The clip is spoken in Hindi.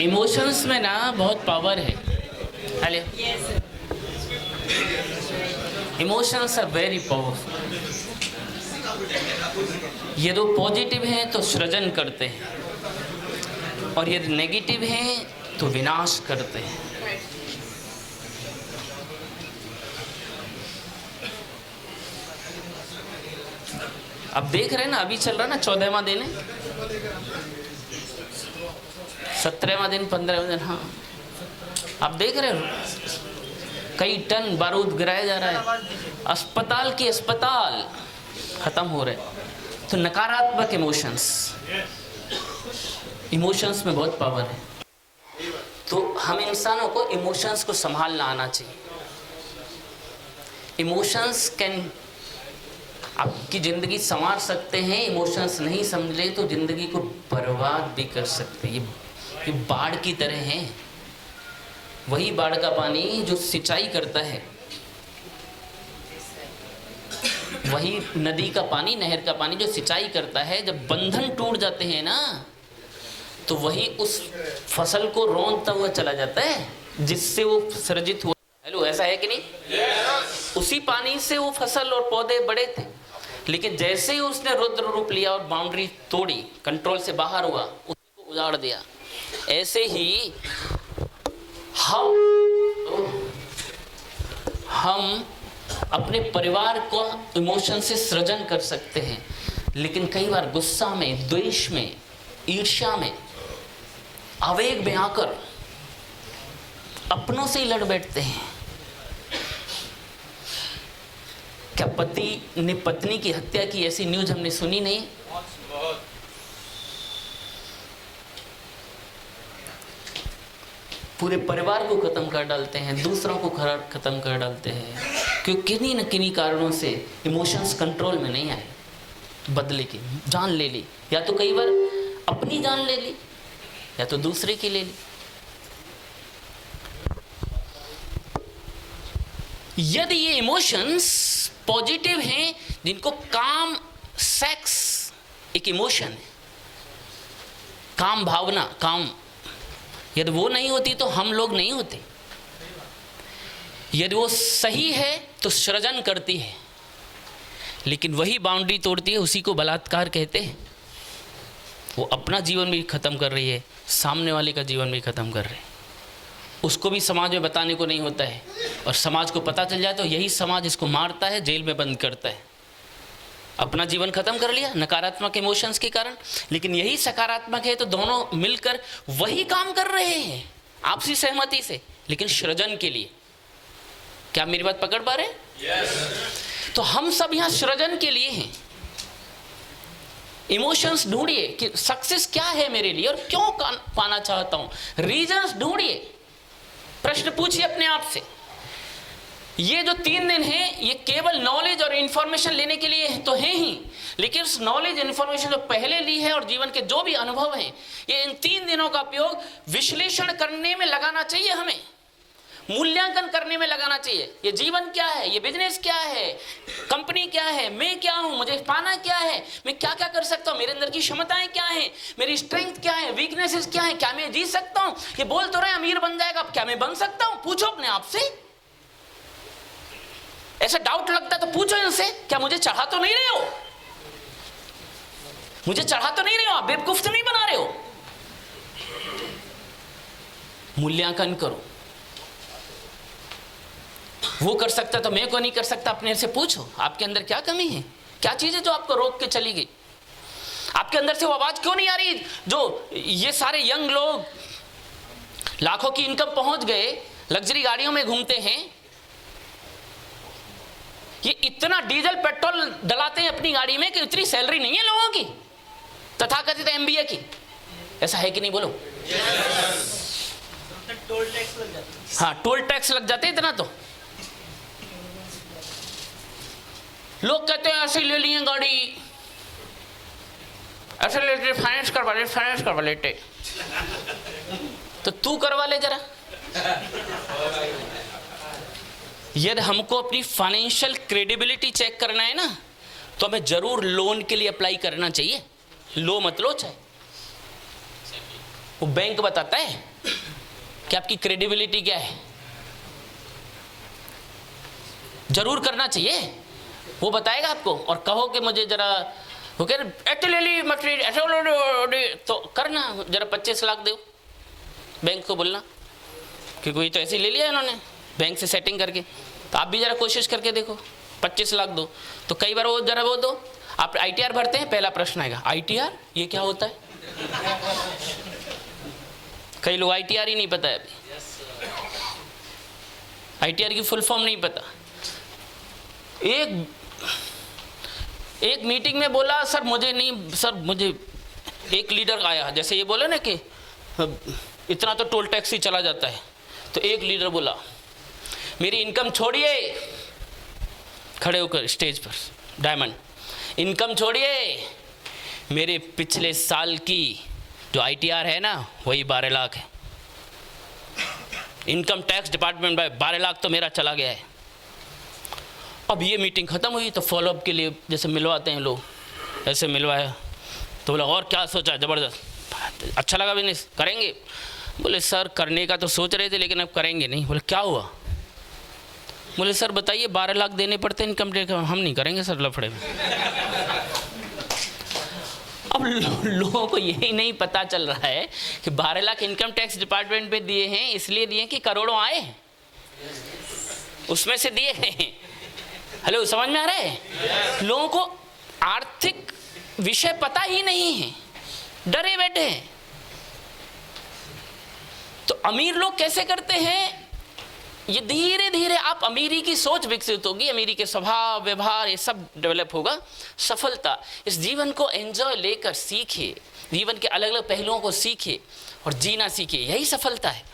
इमोशंस में ना बहुत पावर है। Hello, emotions are very powerful. ये दो पॉजिटिव हैं तो सृजन करते हैं, और ये नेगेटिव हैं तो विनाश करते हैं। अब देख रहे हैं ना, अभी चल रहा है ना 14वां दिन है, 17वां दिन, 15वां दिन। हाँ, आप देख रहे हो कई टन बारूद गिराया जा रहा है, अस्पताल की अस्पताल खत्म हो रहे। तो नकारात्मक इमोशंस में बहुत पावर है। तो हम इंसानों को इमोशंस को संभालना आना चाहिए। इमोशंस कैन आपकी ज़िंदगी संवार सकते हैं, इमोशंस नहीं समझे तो ज़िंदगी को बर्बाद भी कर सकते हैं। ये बाढ़ की तरह हैं। वही बाढ़ का पानी जो सिंचाई करता है, वही नदी का पानी, नहर का पानी जो सिंचाई करता है, जब बंधन टूट जाते हैं ना, तो वही उस फसल को रौंदता हुआ चला जाता है जिससे वो सृजित हुआ। हेलो, ऐसा है कि नहीं? उसी पानी से वो फसल और पौधे बड़े थे, लेकिन जैसे ही उसने रुद्र रूप लिया और बाउंड्री तोड़ी, कंट्रोल से बाहर हुआ, उसको उजाड़ दिया। ऐसे ही हम अपने परिवार को इमोशन से सृजन कर सकते हैं, लेकिन कई बार गुस्सा में, द्वेष में, ईर्ष्या में, आवेग में आकर अपनों से ही लड़ बैठते हैं। क्या पति ने पत्नी की हत्या की, ऐसी न्यूज हमने सुनी नहीं? पूरे परिवार को खत्म कर डालते हैं, दूसरों को खत्म कर डालते हैं, क्योंकि किन्हीं न किन्हीं कारणों से इमोशंस कंट्रोल में नहीं आए। बदले की जान ले ली, या तो कई बार अपनी जान ले ली, या तो दूसरे की ले ली। यदि ये इमोशंस पॉजिटिव हैं, जिनको काम, सेक्स एक इमोशन है, काम भावना, काम, यदि वो नहीं होती तो हम लोग नहीं होते। यदि वो सही है तो सृजन करती है, लेकिन वही बाउंड्री तोड़ती है, उसी को बलात्कार कहते हैं। वो अपना जीवन भी खत्म कर रही है, सामने वाले का जीवन भी खत्म कर रही है। उसको भी समाज में बताने को नहीं होता है, और समाज को पता चल जाए तो यही समाज इसको मारता है, जेल में बंद करता है। अपना जीवन खत्म कर लिया नकारात्मक इमोशंस के कारण, लेकिन यही सकारात्मक है तो दोनों मिलकर वही काम कर रहे हैं आपसी सहमति से, लेकिन सृजन के लिए। क्या आप मेरी बात पकड़ पा रहे हैं? yes. तो हम सब यहाँ सृजन के लिए हैं। इमोशंस ढूंढिए कि सक्सेस क्या है मेरे लिए और क्यों पाना चाहता हूं। रीजंस ढूंढिए, प्रश्न पूछिए अपने आप से। ये जो 3 दिन है, ये केवल नॉलेज और इंफॉर्मेशन लेने के लिए तो है ही, लेकिन उस नॉलेज इंफॉर्मेशन जो पहले ली है और जीवन के जो भी अनुभव हैं, ये इन 3 दिनों का उपयोग विश्लेषण करने में लगाना चाहिए। हमें मूल्यांकन करने में लगाना चाहिए। ये जीवन क्या है, ये बिजनेस क्या है, कंपनी क्या है, मैं क्या हूं, मुझे पाना क्या है, मैं क्या क्या कर सकता हूं, मेरे अंदर की क्षमताएं क्या है, मेरी स्ट्रेंथ क्या है, वीकनेसेस क्या है, क्या मैं जीत सकता हूं। ये बोल तो रहे अमीर बन जाएगा, क्या मैं बन सकता हूं? पूछो अपने आप से। ऐसा डाउट लगता है तो पूछो इनसे, क्या मुझे चढ़ा तो नहीं रहे हो, मुझे चढ़ा तो नहीं रहे हो, आप बेवकूफ तो नहीं बना रहे हो। मूल्यांकन करो। वो कर सकता तो मैं क्यों नहीं कर सकता? अपने से पूछो, आपके अंदर क्या कमी है, क्या चीज है जो आपको रोक के चली गई? आपके अंदर से वो आवाज क्यों नहीं आ रही? जो ये सारे यंग लोग लाखों की इनकम पहुंच गए, लग्जरी गाड़ियों में घूमते हैं, ये इतना डीजल पेट्रोल डलाते हैं अपनी गाड़ी में कि इतनी सैलरी नहीं है लोगों की, तथाकथित एमबीए की। ऐसा है कि नहीं? बोलो। टोल टैक्स लग जाता है। हाँ, टोल टैक्स लग जाते हैं इतना। तो लोग कहते हैं ऐसे ले लिए गाड़ी, ऐसे लेते, फाइनेंस करवा लेते। तो तू करवा ले जरा। यदि हमको अपनी फाइनेंशियल क्रेडिबिलिटी चेक करना है ना, तो हमें जरूर लोन के लिए अप्लाई करना चाहिए। लो मत लो चाहे, वो बैंक बताता है कि आपकी क्रेडिबिलिटी क्या है। जरूर करना चाहिए, वो बताएगा आपको। और कहो कि मुझे जरा, वो कह रहे तो करना जरा 25 लाख दो, बैंक को बोलना कि कोई तो ऐसे ही ले लिया इन्होंने बैंक से सेटिंग करके, तो आप भी जरा कोशिश करके देखो 25 लाख दो। तो कई बार वो जरा वो दो, आप ITR भरते हैं, पहला प्रश्न आएगा ITR ये क्या होता है। कई लोग ITR ही नहीं पता है, अभी ITR की फुल फॉर्म नहीं पता। एक मीटिंग में बोला सर मुझे नहीं, सर मुझे एक लीडर आया, जैसे ये बोले ना कि इतना तो टोल टैक्स ही चला जाता है, तो एक लीडर बोला मेरी इनकम छोड़िए, खड़े होकर स्टेज पर डायमंड, इनकम छोड़िए, मेरे पिछले साल की जो ITR है ना वही 12 लाख है, इनकम टैक्स डिपार्टमेंट में 12 लाख तो मेरा चला गया है। अब ये मीटिंग ख़त्म हुई तो फॉलोअप के लिए जैसे मिलवाते हैं लोग, ऐसे मिलवाया तो बोला और क्या सोचा, ज़बरदस्त, अच्छा लगा बिजनेस, करेंगे। बोले सर करने का तो सोच रहे थे लेकिन अब करेंगे नहीं। बोले क्या हुआ। बोले सर बताइए 12 लाख देने पड़ते हैं इनकम टैक्स, हम नहीं करेंगे सर लफड़े में। अब लोगों को यही नहीं पता चल रहा है कि 12 लाख इनकम टैक्स डिपार्टमेंट पे दिए हैं, इसलिए दिए कि करोड़ों आए उसमें से दिए गए हैं। हेलो, समझ में आ रहा है। लोगों को आर्थिक विषय पता ही नहीं है, डरे बैठे हैं। तो अमीर लोग कैसे करते हैं, ये धीरे धीरे आप अमीरी की सोच विकसित होगी, अमीरी के स्वभाव व्यवहार ये सब डेवलप होगा। सफलता, इस जीवन को एंजॉय लेकर सीखे, जीवन के अलग अलग पहलुओं को सीखे और जीना सीखे, यही सफलता है।